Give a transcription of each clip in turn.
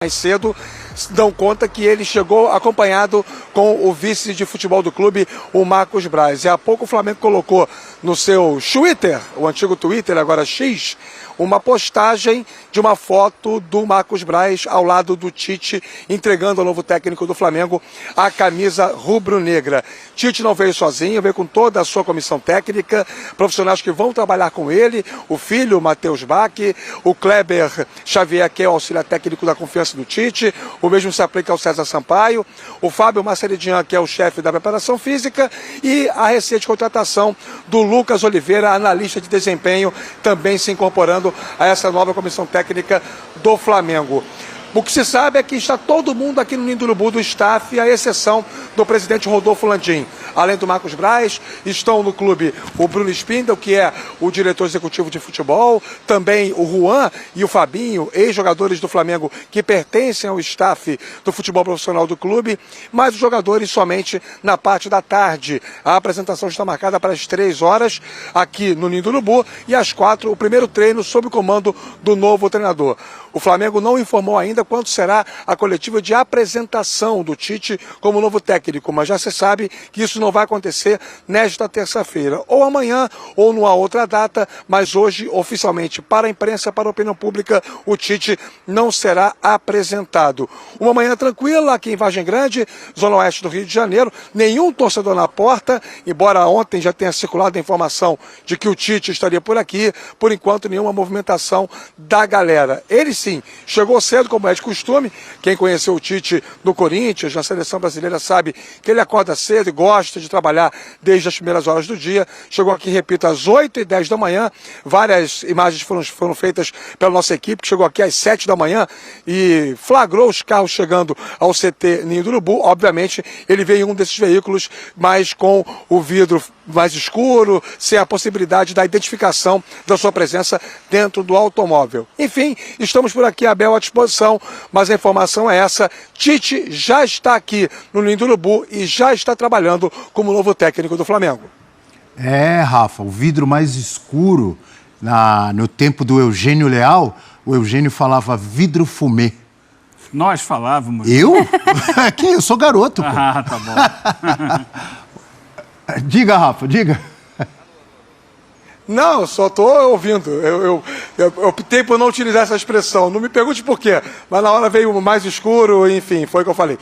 Mais cedo, dão conta que ele chegou acompanhado com o vice de futebol do clube, o Marcos Braz. E há pouco o Flamengo colocou no seu Twitter, o antigo Twitter, agora X, uma postagem de uma foto do Marcos Braz ao lado do Tite, entregando ao novo técnico do Flamengo a camisa rubro-negra. Tite não veio sozinho, veio com toda a sua comissão técnica, profissionais que vão trabalhar com ele, o filho, Matheus Bach, o Kleber Xavier, que é o auxiliar técnico da confiança do Tite, o mesmo se aplica ao César Sampaio, o Fábio Marcelidian, que é o chefe da preparação física, e a recente contratação do Lucas Oliveira, analista de desempenho, também se incorporando a essa nova comissão técnica do Flamengo. O que se sabe é que está todo mundo aqui no Ninho do Urubu do staff, à exceção do presidente Rodolfo Landim. Além do Marcos Braz, estão no clube o Bruno Spindel, que é o diretor executivo de futebol, também o Juan e o Fabinho, ex-jogadores do Flamengo que pertencem ao staff do futebol profissional do clube, mas os jogadores somente na parte da tarde. A apresentação está marcada para as 3 horas aqui no Ninho do Urubu e às 4 o primeiro treino sob o comando do novo treinador. O Flamengo não informou ainda quando será a coletiva de apresentação do Tite como novo técnico, mas já se sabe que isso não vai acontecer nesta terça-feira, ou amanhã, ou numa outra data, mas hoje, oficialmente, para a imprensa, para a opinião pública, o Tite não será apresentado. Uma manhã tranquila aqui em Vargem Grande, zona oeste do Rio de Janeiro, nenhum torcedor na porta, embora ontem já tenha circulado a informação de que o Tite estaria por aqui, por enquanto nenhuma movimentação da galera. Ele sim, chegou cedo, como é de costume. Quem conheceu o Tite no Corinthians, na seleção brasileira, sabe que ele acorda cedo e gosta de trabalhar desde as primeiras horas do dia. Chegou aqui, repito, às 8h10 da manhã. Várias imagens foram feitas pela nossa equipe, que chegou aqui às 7 da manhã e flagrou os carros chegando ao CT Ninho do Urubu. Obviamente, ele veio em um desses veículos, mas com o vidro mais escuro, sem a possibilidade da identificação da sua presença dentro do automóvel. Enfim, estamos por aqui, Abel, à disposição, mas a informação é essa: Tite já está aqui no Ninho do Urubu e já está trabalhando como novo técnico do Flamengo. É, Rafa, o vidro mais escuro, no tempo do Eugênio Leal, o Eugênio falava vidro fumê. Nós falávamos. Eu? Eu sou garoto, pô. Ah, tá bom. Diga, Rafa, diga. Não, eu só estou ouvindo. Eu optei por não utilizar essa expressão. Não me pergunte por quê, mas na hora veio mais escuro, enfim, foi o que eu falei.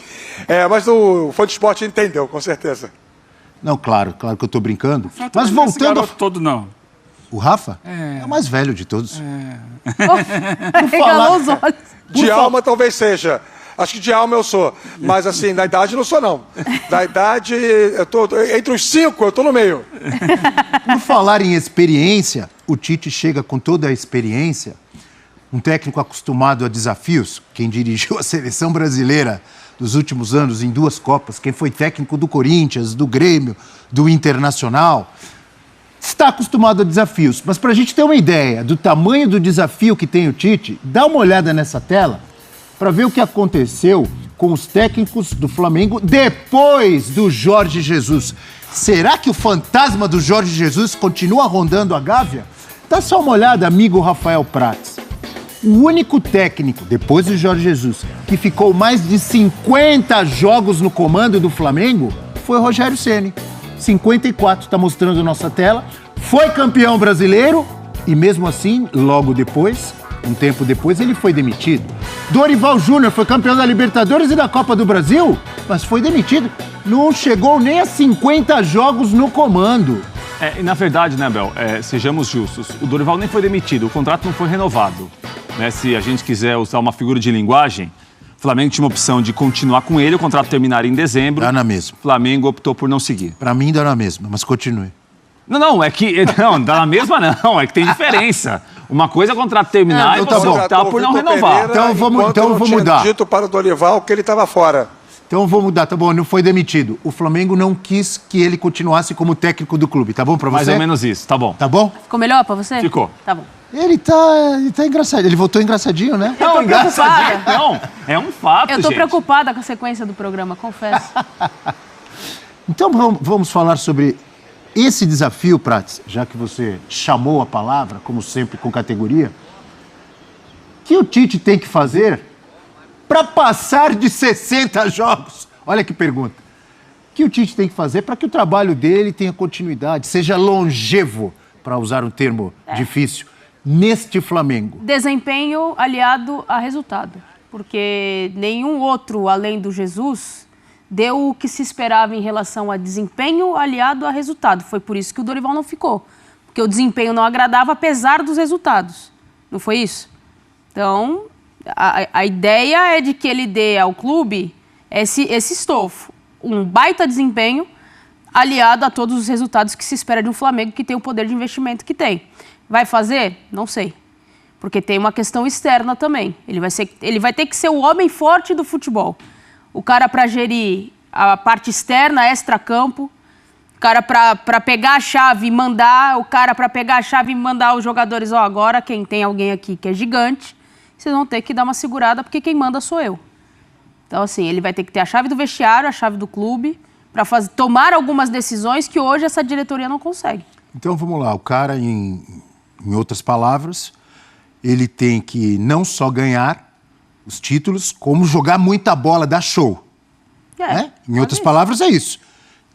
Mas o fã de esporte entendeu, com certeza. Não, claro que eu estou brincando. Mas voltando... todo não. O Rafa? É o mais velho de todos. Regalou os olhos. De alma talvez seja. Acho que de alma eu sou, mas assim, da idade não sou não. Da idade, eu tô entre os 5, eu tô no meio. Por falar em experiência, o Tite chega com toda a experiência, um técnico acostumado a desafios, quem dirigiu a seleção brasileira dos últimos anos em 2 Copas, quem foi técnico do Corinthians, do Grêmio, do Internacional, está acostumado a desafios. Mas para a gente ter uma ideia do tamanho do desafio que tem o Tite, dá uma olhada nessa tela para ver o que aconteceu com os técnicos do Flamengo depois do Jorge Jesus. Será que o fantasma do Jorge Jesus continua rondando a Gávea? Dá só uma olhada, amigo Rafael Prats. O único técnico, depois do Jorge Jesus, que ficou mais de 50 jogos no comando do Flamengo foi o Rogério Ceni. 54, está mostrando nossa tela. Foi campeão brasileiro e mesmo assim, logo depois, um tempo depois, ele foi demitido. Dorival Júnior foi campeão da Libertadores e da Copa do Brasil, mas foi demitido. Não chegou nem a 50 jogos no comando. E na verdade, né, Bel, sejamos justos, o Dorival nem foi demitido, o contrato não foi renovado. Né? Se a gente quiser usar uma figura de linguagem, o Flamengo tinha uma opção de continuar com ele, o contrato terminaria em dezembro. Dá na mesma. O Flamengo optou por não seguir. Para mim dá na mesma, mas continue. Não, é que... Não, dá na mesma não, é que tem diferença. Uma coisa é o contrato terminar e você optar por não renovar. Então vamos mudar. Dito para o Dorival que ele estava fora. Então vou mudar, tá bom, não foi demitido. O Flamengo não quis que ele continuasse como técnico do clube, tá bom pra você? Mais ou menos isso, tá bom. Tá bom? Ficou melhor pra você? Ficou. Tá bom. Ele tá engraçado, ele voltou engraçadinho, né? Não, engraçadinho não, é um fato, Eu tô gente. preocupada com a sequência do programa, confesso. Então vamos falar sobre esse desafio, Prats, já que você chamou a palavra, como sempre, com categoria, que o Tite tem que fazer para passar de 60 jogos? Olha que pergunta. O que o Tite tem que fazer para que o trabalho dele tenha continuidade, seja longevo, para usar um termo difícil, neste Flamengo? Desempenho aliado a resultado. Porque nenhum outro, além do Jesus, deu o que se esperava em relação a desempenho aliado a resultado. Foi por isso que o Dorival não ficou. Porque o desempenho não agradava, apesar dos resultados. Não foi isso? Então, a ideia é de que ele dê ao clube esse estofo. Um baita desempenho aliado a todos os resultados que se espera de um Flamengo que tem o poder de investimento que tem. Vai fazer? Não sei. Porque tem uma questão externa também. Ele vai ter que ser o homem forte do futebol. O cara para gerir a parte externa, extra-campo. O cara para pegar a chave e mandar. O cara para pegar a chave e mandar os jogadores. Ó, agora quem tem alguém aqui que é gigante, vocês vão ter que dar uma segurada porque quem manda sou eu. Então, assim, ele vai ter que ter a chave do vestiário, a chave do clube, para tomar algumas decisões que hoje essa diretoria não consegue. Então, vamos lá. O cara, em outras palavras, ele tem que não só ganhar os títulos, como jogar muita bola, dar show. Né? Em outras palavras, é isso.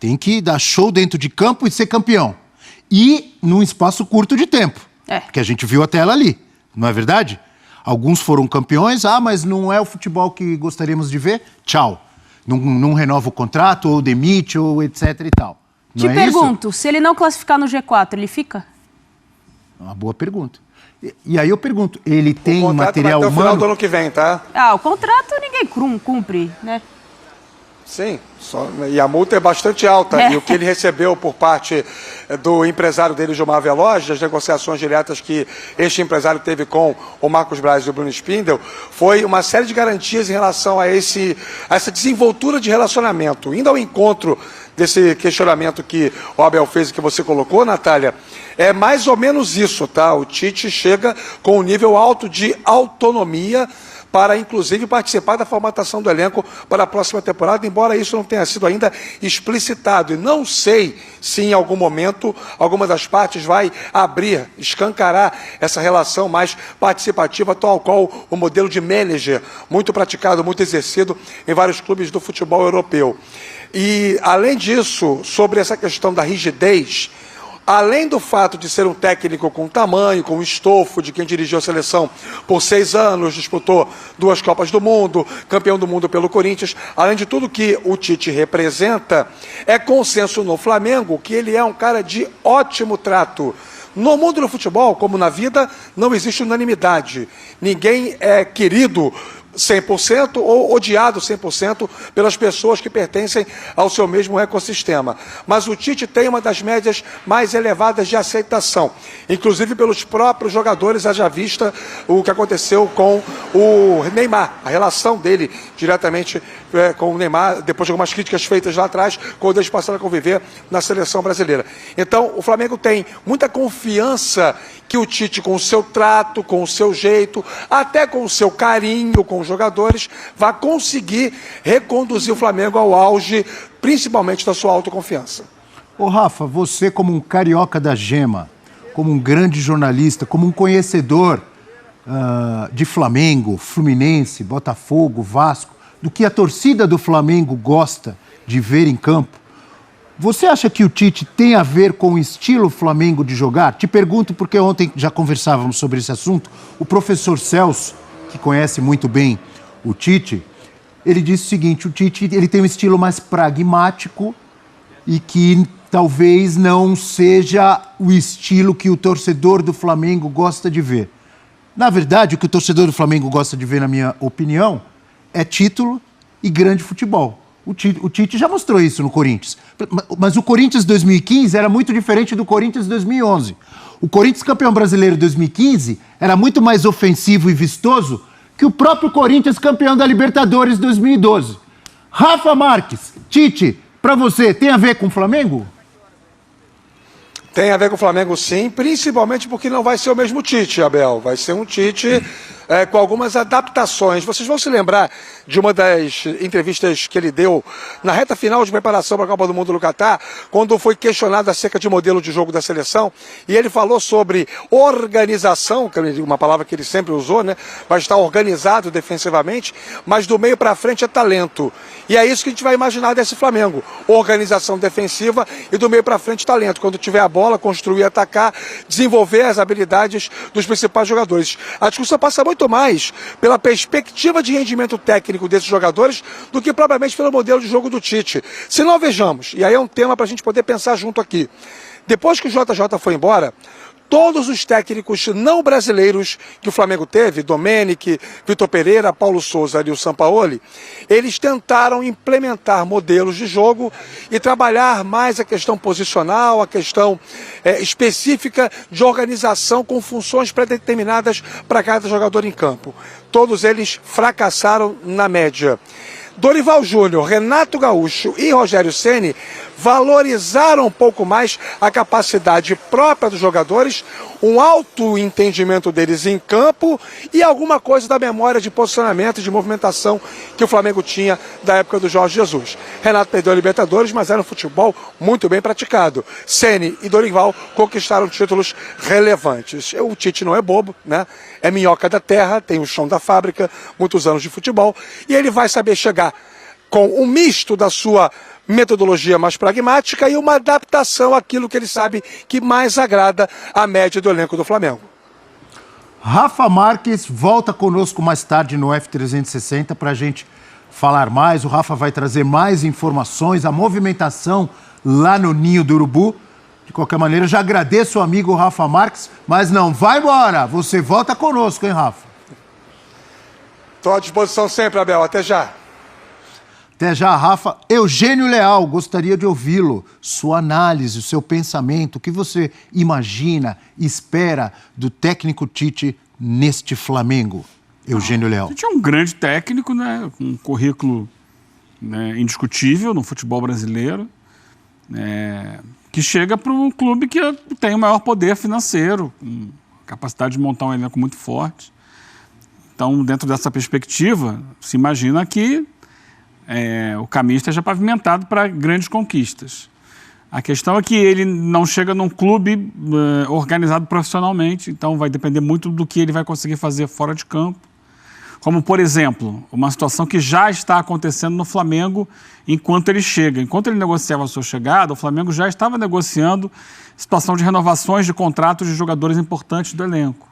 Tem que dar show dentro de campo e ser campeão. E num espaço curto de tempo. Porque a gente viu a tela ali, não é verdade? Alguns foram campeões, mas não é o futebol que gostaríamos de ver, tchau. Não renova o contrato, ou demite, ou etc e tal. Te pergunto, se ele não classificar no G4, ele fica? Uma boa pergunta. E aí eu pergunto, ele tem material humano? O contrato vai até o final do humano? ano que vem, tá? O contrato ninguém cumpre, né? Sim, e a multa é bastante alta. E o que ele recebeu por parte do empresário dele, Gilmar Veloz, das negociações diretas que este empresário teve com o Marcos Braz e o Bruno Spindel, foi uma série de garantias em relação a essa desenvoltura de relacionamento. Indo ao encontro desse questionamento que o Abel fez e que você colocou, Natália, é mais ou menos isso, tá? O Tite chega com um nível alto de autonomia para, inclusive, participar da formatação do elenco para a próxima temporada, embora isso não tenha sido ainda explicitado. E não sei se, em algum momento, alguma das partes vai escancarar essa relação mais participativa, tal qual o modelo de manager, muito praticado, muito exercido em vários clubes do futebol europeu. E, além disso, sobre essa questão da rigidez, além do fato de ser um técnico com tamanho, com estofo, de quem dirigiu a seleção por 6 anos, disputou 2 Copas do Mundo, campeão do mundo pelo Corinthians, além de tudo que o Tite representa, é consenso no Flamengo que ele é um cara de ótimo trato. No mundo do futebol, como na vida, não existe unanimidade. Ninguém é querido 100% ou odiado 100% pelas pessoas que pertencem ao seu mesmo ecossistema. Mas o Tite tem uma das médias mais elevadas de aceitação, inclusive pelos próprios jogadores, haja vista o que aconteceu com o Neymar, a relação dele diretamente com o Neymar, depois de algumas críticas feitas lá atrás, quando eles passaram a conviver na seleção brasileira. Então, o Flamengo tem muita confiança que o Tite, com o seu trato, com o seu jeito, até com o seu carinho com os jogadores, vai conseguir reconduzir o Flamengo ao auge, principalmente da sua autoconfiança. Ô Rafa, você como um carioca da gema, como um grande jornalista, como um conhecedor de Flamengo, Fluminense, Botafogo, Vasco, do que a torcida do Flamengo gosta de ver em campo, você acha que o Tite tem a ver com o estilo Flamengo de jogar? Te pergunto porque ontem já conversávamos sobre esse assunto. O professor Celso, que conhece muito bem o Tite, ele disse o seguinte: o Tite ele tem um estilo mais pragmático e que talvez não seja o estilo que o torcedor do Flamengo gosta de ver. Na verdade, o que o torcedor do Flamengo gosta de ver, na minha opinião, é título e grande futebol. O Tite já mostrou isso no Corinthians. Mas o Corinthians 2015 era muito diferente do Corinthians 2011. O Corinthians campeão brasileiro 2015 era muito mais ofensivo e vistoso que o próprio Corinthians campeão da Libertadores 2012. Rafa Marques, Tite, para você, tem a ver com o Flamengo? Tem a ver com o Flamengo, sim, principalmente porque não vai ser o mesmo Tite, Abel. Vai ser um Tite com algumas adaptações. Vocês vão se lembrar de uma das entrevistas que ele deu na reta final de preparação para a Copa do Mundo no Catar, quando foi questionado acerca de modelo de jogo da seleção, e ele falou sobre organização, que é uma palavra que ele sempre usou, né? Vai estar organizado defensivamente, mas do meio para frente é talento. E é isso que a gente vai imaginar desse Flamengo. Organização defensiva e do meio para frente talento. Quando tiver a bola, construir, atacar, desenvolver as habilidades dos principais jogadores. A discussão passa muito mais pela perspectiva de rendimento técnico desses jogadores do que propriamente pelo modelo de jogo do Tite. Se não, vejamos, e aí é um tema para a gente poder pensar junto aqui. Depois que o JJ foi embora, todos os técnicos não brasileiros que o Flamengo teve, Domenic, Vitor Pereira, Paulo Souza e o Sampaoli, eles tentaram implementar modelos de jogo e trabalhar mais a questão posicional, a questão específica de organização com funções pré-determinadas para cada jogador em campo. Todos eles fracassaram na média. Dorival Júnior, Renato Gaúcho e Rogério Ceni valorizaram um pouco mais a capacidade própria dos jogadores, um alto entendimento deles em campo e alguma coisa da memória de posicionamento e de movimentação que o Flamengo tinha da época do Jorge Jesus. Renato perdeu a Libertadores, mas era um futebol muito bem praticado. Ceni e Dorival conquistaram títulos relevantes. O Tite não é bobo, né? É minhoca da terra, tem o chão da fábrica, muitos anos de futebol, e ele vai saber chegar com um misto da sua metodologia mais pragmática e uma adaptação àquilo que ele sabe que mais agrada à média do elenco do Flamengo. Rafa Marques volta conosco mais tarde no F360 para a gente falar mais. O Rafa vai trazer mais informações, a movimentação lá no Ninho do Urubu. De qualquer maneira, já agradeço o amigo Rafa Marques, mas não vai embora. Você volta conosco, hein, Rafa? Estou à disposição sempre, Abel. Até já. Até já, Rafa. Eugênio Leal, gostaria de ouvi-lo. Sua análise, o seu pensamento, o que você imagina, espera do técnico Tite neste Flamengo? Eugênio Leal. Tite é um grande técnico, né? Com um currículo, né, indiscutível no futebol brasileiro, que chega para um clube que tem o maior poder financeiro, com capacidade de montar um elenco muito forte. Então, dentro dessa perspectiva, se imagina que o caminho esteja pavimentado para grandes conquistas. A questão é que ele não chega num clube organizado profissionalmente, então vai depender muito do que ele vai conseguir fazer fora de campo. Como, por exemplo, uma situação que já está acontecendo no Flamengo enquanto ele chega. Enquanto ele negociava a sua chegada, o Flamengo já estava negociando situação de renovações de contratos de jogadores importantes do elenco.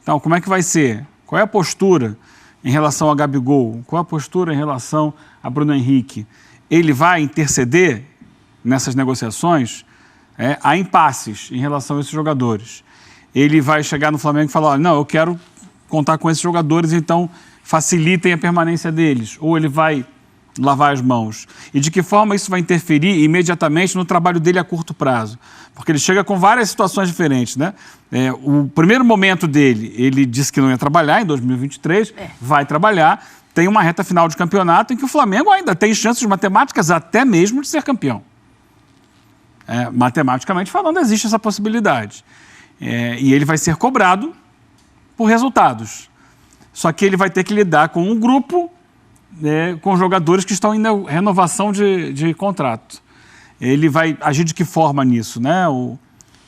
Então, como é que vai ser? Qual é a postura em relação a Gabigol? Qual é a postura em relação a Bruno Henrique? Ele vai interceder nessas negociações? Há impasses em relação a esses jogadores. Ele vai chegar no Flamengo e falar, olha, não, eu quero contar com esses jogadores, então facilitem a permanência deles. Ou ele vai lavar as mãos. E de que forma isso vai interferir imediatamente no trabalho dele a curto prazo? Porque ele chega com várias situações diferentes, né? O primeiro momento dele, ele disse que não ia trabalhar em 2023, vai trabalhar, tem uma reta final de campeonato em que o Flamengo ainda tem chances matemáticas até mesmo de ser campeão. Matematicamente falando, existe essa possibilidade. E ele vai ser cobrado por resultados. Só que ele vai ter que lidar com um grupo, com jogadores que estão em renovação de contrato. Ele vai agir de que forma nisso, né?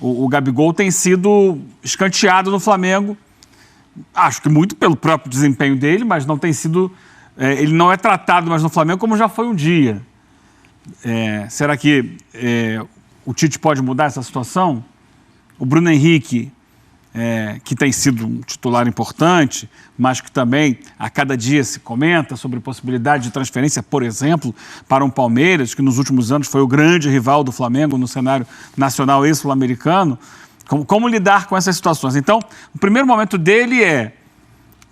O Gabigol tem sido escanteado no Flamengo, acho que muito pelo próprio desempenho dele, mas não tem sido... ele não é tratado mais no Flamengo como já foi um dia. Será que o Tite pode mudar essa situação? O Bruno Henrique, que tem sido um titular importante, mas que também a cada dia se comenta sobre possibilidade de transferência, por exemplo, para um Palmeiras, que nos últimos anos foi o grande rival do Flamengo no cenário nacional e sul-americano. Como lidar com essas situações? Então, o primeiro momento dele é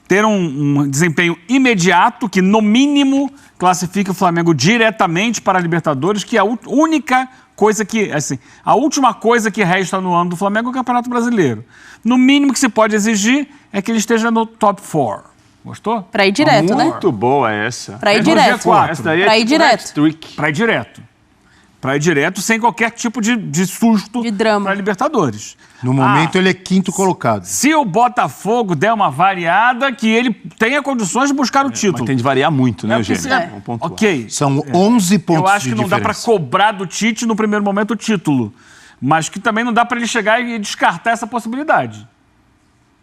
ter um desempenho imediato que, no mínimo, classifique o Flamengo diretamente para a Libertadores, que é a única coisa que, assim, a última coisa que resta no ano do Flamengo é o Campeonato Brasileiro. No mínimo que se pode exigir é que ele esteja no top 4. Gostou? Para ir direto, né? Muito boa essa. Para ir direto. Essa daí é para ir direto. hat-trick. Para ir direto. para ir direto sem qualquer tipo de susto De drama. para Libertadores. No momento, ele é quinto colocado. Se o Botafogo der uma variada, que ele tenha condições de buscar o título. Mas tem de variar muito, né, porque Eugênio? se- Vamos pontuar. Ok. São 11 pontos Eu acho de que não dá para diferença. cobrar do Tite no primeiro momento o título. Mas que também não dá para ele chegar e descartar essa possibilidade.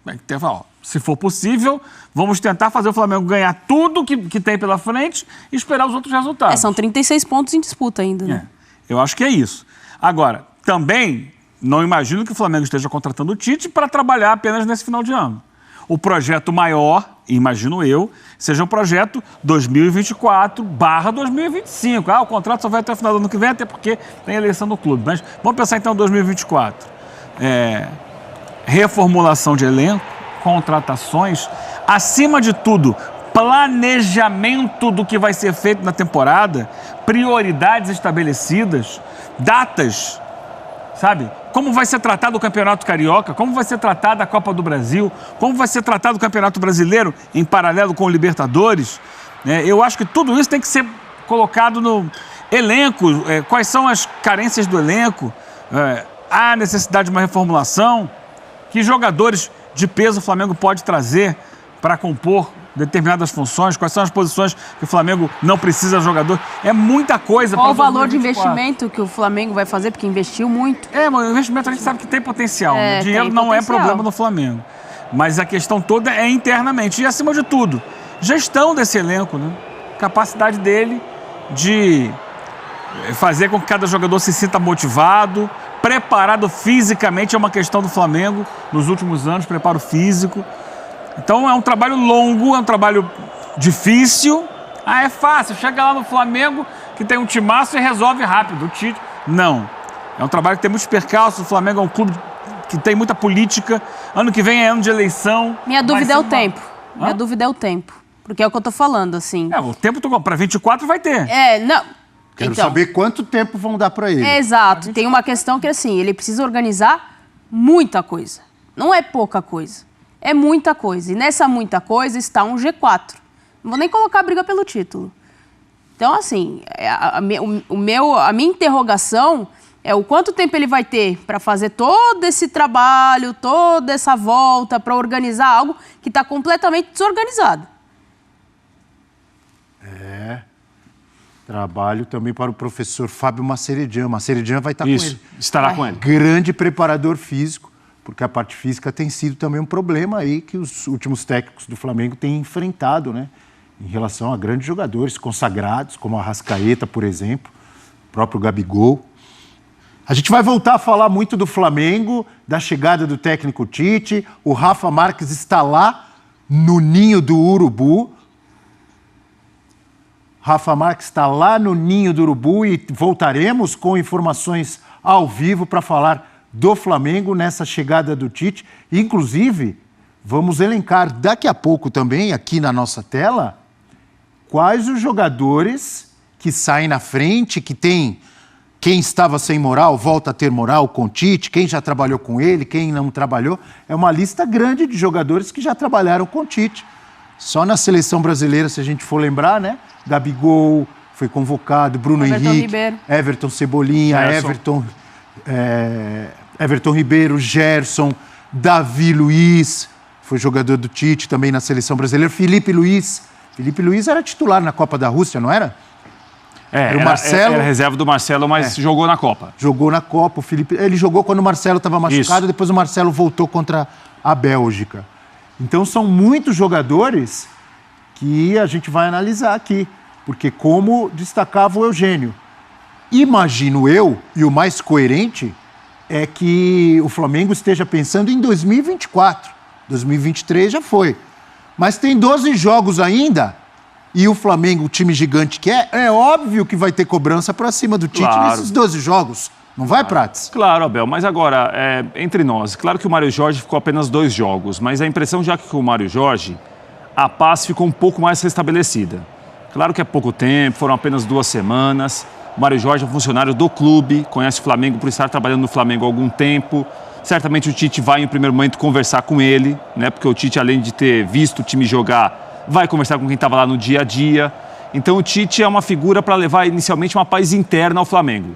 Tem que ter, ó, se for possível, vamos tentar fazer o Flamengo ganhar tudo que tem pela frente e esperar os outros resultados. São 36 pontos em disputa ainda, né? Eu acho que é isso. Agora, também não imagino que o Flamengo esteja contratando o Tite para trabalhar apenas nesse final de ano. O projeto maior, imagino eu, seja um projeto 2024/2025. O contrato só vai até o final do ano que vem, até porque tem eleição no clube. Mas vamos pensar então em 2024. Reformulação de elenco, contratações, acima de tudo, planejamento do que vai ser feito na temporada, prioridades estabelecidas, datas, sabe? Como vai ser tratado o Campeonato Carioca, como vai ser tratada a Copa do Brasil, como vai ser tratado o Campeonato Brasileiro em paralelo com o Libertadores. Eu acho que tudo isso tem que ser colocado no elenco, quais são as carências do elenco, há necessidade de uma reformulação, que jogadores de peso o Flamengo pode trazer para compor determinadas funções, quais são as posições que o Flamengo não precisa de jogador. É muita coisa para Qual o valor de 2024. investimento que o Flamengo vai fazer, porque investiu muito. Mas o investimento a gente sabe que tem potencial. Né? É, Dinheiro tem não é potencial. problema no Flamengo. Mas a questão toda é internamente. E, acima de tudo, gestão desse elenco, né? Capacidade dele de fazer com que cada jogador se sinta motivado, preparado fisicamente. É uma questão do Flamengo nos últimos anos, preparo físico. Então é um trabalho longo, é um trabalho difícil. É fácil, chega lá no Flamengo, que tem um timaço e resolve rápido. O Tite, não. É um trabalho que tem muitos percalços. O Flamengo é um clube que tem muita política. Ano que vem é ano de eleição. Minha dúvida é o tempo. Hã? Minha dúvida é o tempo. Porque é o que eu tô falando, assim. O tempo para 24 vai ter. Não. Quero Então, saber quanto tempo vão dar para ele. Exato. Tem uma questão que, assim, ele precisa organizar muita coisa. Não é pouca coisa. É muita coisa. E nessa muita coisa está um G4. Não vou nem colocar a briga pelo título. Então, assim, a minha interrogação é o quanto tempo ele vai ter para fazer todo esse trabalho, toda essa volta, para organizar algo que está completamente desorganizado. Trabalho também para o professor Fábio Maceredian. Maceredian vai estar com Isso, ele. estará com ele. Grande preparador físico, porque a parte física tem sido também um problema aí que os últimos técnicos do Flamengo têm enfrentado, né? Em relação a grandes jogadores consagrados, como a Arrascaeta, por exemplo, o próprio Gabigol. A gente vai voltar a falar muito do Flamengo, da chegada do técnico Tite. O Rafa Marques está lá no ninho do Urubu. Rafa Marques está lá no ninho do Urubu e voltaremos com informações ao vivo para falar do Flamengo nessa chegada do Tite. Inclusive, vamos elencar daqui a pouco também, aqui na nossa tela, quais os jogadores que saem na frente, que tem quem estava sem moral, volta a ter moral com o Tite, quem já trabalhou com ele, quem não trabalhou. É uma lista grande de jogadores que já trabalharam com o Tite. Só na seleção brasileira, se a gente for lembrar, né? Gabigol foi convocado, Bruno Everton Henrique, Ribeiro. Everton Cebolinha, Everton Ribeiro, Gerson, Davi Luiz, foi jogador do Tite também na seleção brasileira, Felipe Luiz era titular na Copa da Rússia, não era? Era o Marcelo. Era reserva do Marcelo, mas jogou na Copa. Jogou na Copa, ele jogou quando o Marcelo estava machucado, Isso. depois o Marcelo voltou contra a Bélgica. Então são muitos jogadores que a gente vai analisar aqui, porque como destacava o Eugênio, imagino eu, e o mais coerente, é que o Flamengo esteja pensando em 2024. 2023 já foi. Mas tem 12 jogos ainda, e o Flamengo, o time gigante que é óbvio que vai ter cobrança para cima do Tite Claro. nesses 12 jogos. Não vai, Prates? Claro, Abel, mas agora, entre nós, claro que o Mário Jorge ficou apenas 2 jogos, mas a impressão já que com o Mário Jorge, a paz ficou um pouco mais restabelecida. Claro que é pouco tempo, foram apenas 2 semanas. O Mário Jorge é funcionário do clube, conhece o Flamengo por estar trabalhando no Flamengo há algum tempo. Certamente o Tite vai, em primeiro momento, conversar com ele, né? Porque o Tite, além de ter visto o time jogar, vai conversar com quem estava lá no dia a dia. Então o Tite é uma figura para levar inicialmente uma paz interna ao Flamengo.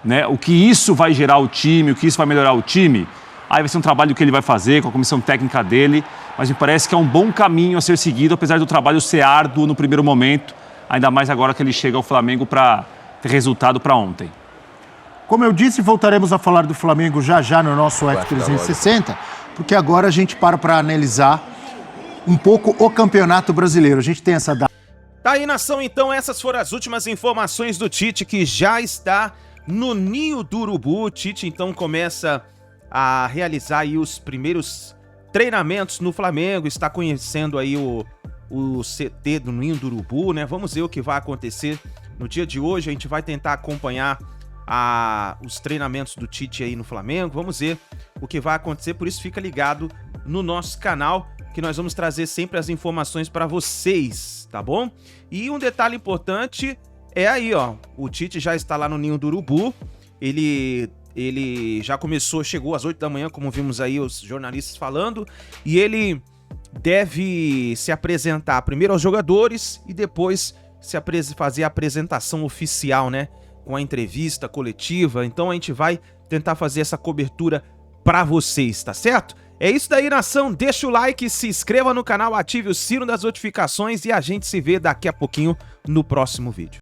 né? O que isso vai gerar o time, o que isso vai melhorar o time, aí vai ser um trabalho que ele vai fazer com a comissão técnica dele, mas me parece que é um bom caminho a ser seguido, apesar do trabalho ser árduo no primeiro momento, ainda mais agora que ele chega ao Flamengo para ter resultado para ontem. Como eu disse, voltaremos a falar do Flamengo já no nosso F360, porque agora a gente para analisar um pouco o Campeonato Brasileiro. A gente tem essa data. Tá aí, nação, então essas foram as últimas informações do Tite, que já está no Ninho do Urubu. O Tite então começa a realizar aí os primeiros treinamentos no Flamengo, está conhecendo aí o CT do Ninho do Urubu, né? Vamos ver o que vai acontecer no dia de hoje. A gente vai tentar acompanhar os treinamentos do Tite aí no Flamengo. Vamos ver o que vai acontecer, por isso fica ligado no nosso canal, que nós vamos trazer sempre as informações para vocês, tá bom? E um detalhe importante é aí, ó, o Tite já está lá no Ninho do Urubu, ele já chegou às 8 da manhã, como vimos aí os jornalistas falando, e ele deve se apresentar primeiro aos jogadores e depois fazer a apresentação oficial, né? Com a entrevista coletiva. Então a gente vai tentar fazer essa cobertura para vocês, tá certo? É isso daí, nação. Deixa o like, se inscreva no canal, ative o sino das notificações e a gente se vê daqui a pouquinho no próximo vídeo.